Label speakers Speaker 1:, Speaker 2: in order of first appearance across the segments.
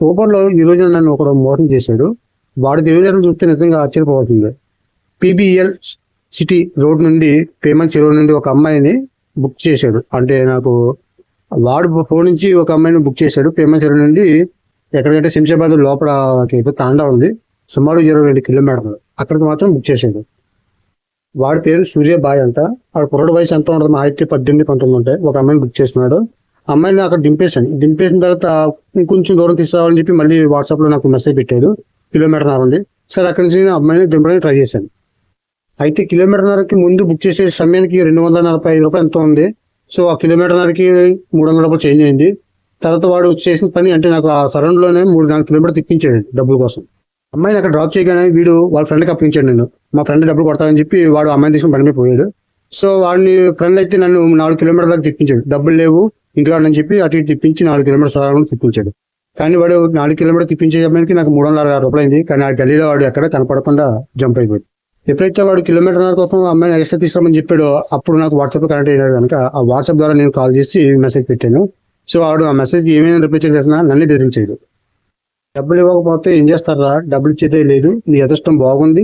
Speaker 1: ఊబర్లో ఈ రోజు నన్ను ఒకడు మోసం చేశాడు. వాడు తెలివితేటలు చూస్తే నిజంగా ఆశ్చర్యపోతుంది. పీబీఎల్ సిటీ రోడ్ నుండి పేమెంట్ చెరువు నుండి ఒక అమ్మాయిని బుక్ చేశాడు. అంటే నాకు వాడు ఫోన్ నుంచి ఒక అమ్మాయిని బుక్ చేశాడు. పేమెంట్ చెరువు నుండి ఎక్కడికంటే శంషాబాద్ లోపల ఏదో తాండా ఉంది, సుమారు 22 కిలోమీటర్లు, అక్కడికి మాత్రం బుక్ చేశాడు. వాడి పేరు సూర్యబాయ్ అంట. వాడు కుర్రడు వయసు ఎంత ఉంటుంది, మా అయితే 18-19 ఉంటాయి. ఒక అమ్మాయిని బుక్ చేస్తున్నాడు. అమ్మాయిని అక్కడ దింపేసిన తర్వాత ఇంకొంచెం దూరం తీసుకురావాలని చెప్పి మళ్ళీ వాట్సాప్లో నాకు మెసేజ్ పెట్టాడు. కిలోమీటర్న్నర ఉంది. సరే అక్కడి నుంచి నేను అమ్మాయిని దింపడానికి ట్రై చేశాను. అయితే కిలోమీటర్న్నరకి ముందు బుక్ చేసే సమయానికి 245 రూపాయలు ఎంతో ఉంది. సో ఆ కిలోమీటర్న్నరకి 300 రూపాయలు చేంజ్ అయింది. తర్వాత వాడు చేసిన పని అంటే నాకు ఆ సరౌండ్లోనే 3-4 కిలోమీటర్లు తిప్పించాడు డబ్బుల కోసం. అమ్మాయిని అక్కడ డ్రాప్ చేయగానే వీడు వాళ్ళ ఫ్రెండ్కి అప్పించాడు. నేను మా ఫ్రెండ్ డబ్బులు కొడతానని చెప్పి వాడు అమ్మాయిని తీసుకుని బండి మీద పోయాడు. సో వాడిని ఫ్రెండ్ అయితే నన్ను 4 కిలోమీటర్ల దాకా తిప్పించాడు. డబ్బులు లేవు ఇంట్లో అని చెప్పి అటు ఇటు తిప్పించి 4 కిలోమీటర్ సరౌండ్ తిప్పించాడు. కానీ వాడు 4 కిలోమీటర్ తిప్పించే సమయానికి నాకు 360 రూపాయలు అయింది. కానీ ఆ గల్లీలో వాడు ఎక్కడ కనపడకుండా జంప్ అయిపోయింది. ఎప్పుడైతే వాడు కిలోమీటర్న్నర కోసం అమ్మాయిని ఎక్స్ట్రా తీసుకురామని చెప్పాడో అప్పుడు నాకు వాట్సాప్ కనెక్ట్ అయినాడు కనుక ఆ వాట్సాప్ ద్వారా నేను కాల్ చేసి మెసేజ్ పెట్టాను. సో వాడు ఆ మెసేజ్కి ఏమైనా రిప్లై చేసినా నన్ను బెదిరించాడు. డబ్బులు ఇవ్వకపోతే ఏం చేస్తారా, డబ్బులు ఇచ్చేదే లేదు, నీ అదృష్టం బాగుంది,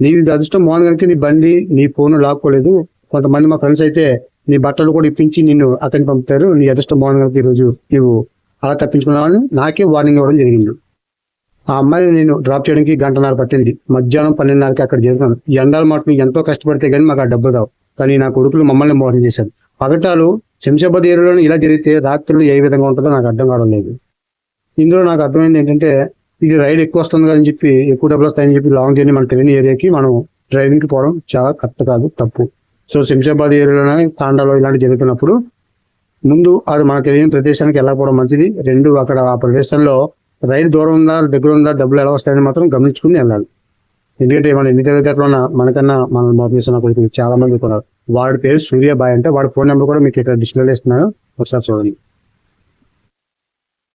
Speaker 1: నీ అదృష్టం బాగుంది కనుక నీ బండి నీ ఫోన్ లాక్కోలేదు. కొంతమంది మా ఫ్రెండ్స్ అయితే నీ బట్టలు కూడా ఇప్పించి నిన్ను అతన్ని పంపుతారు, నీ అదృష్టం బాగుంది కనుక ఈరోజు నువ్వు అలా తప్పించుకున్నావని నాకే వార్నింగ్ ఇవ్వడం జరిగింది. ఆ అమ్మాయిని నేను డ్రాప్ చేయడానికి 1:30 పట్టింది. మధ్యాహ్నం 12:30కి అక్కడ చేరుకున్నాను. ఈ ఎండాల మాటలు ఎంతో కష్టపడితే కానీ మాకు ఆ డబ్బులు రావు. కానీ నా కొడుకులు మమ్మల్ని మోసం చేశారు. పగటాలు శంషాబాద్ ఏరియాలో ఇలా జరిగితే రాత్రులు ఏ విధంగా ఉంటుందో నాకు అర్థం కావడం లేదు. ఇందులో నాకు అర్థమైంది ఏంటంటే ఇది రైడ్ ఎక్కువ వస్తుంది అని చెప్పి, ఎక్కువ డబ్బులు వస్తాయని చెప్పి లాంగ్ జర్నీ మన తెలియని ఏరియాకి మనం డ్రైవింగ్కి పోవడం చాలా కరెక్ట్ కాదు, తప్పు. సో శంషాబాద్ ఏరియాలోనే తాండాలో ఇలాంటి జరుగుతున్నప్పుడు ముందు అది మనకు తెలియని ప్రదేశానికి వెళ్ళకపోవడం మంచిది. 2 అక్కడ ఆ ప్రదేశంలో రైడ్ దూరం ఉందా దగ్గర ఉందా డబ్బులు ఎలా వస్తాయని మాత్రం గమనించుకుని వెళ్ళాలి. ఎందుకంటే మన ఎన్ని తెలివితేటలు ఉన్నా మనకన్నా మనం మోసం చేసిన కొడుకులు చాలా మంది కొన్నారు. వాడి పేరు సూర్యబాయ్ అంటే వాడి ఫోన్ నెంబర్ కూడా మీకు ఇక్కడ డిస్ప్లేలో ఇస్తున్నాను, ఒకసారి చూడండి.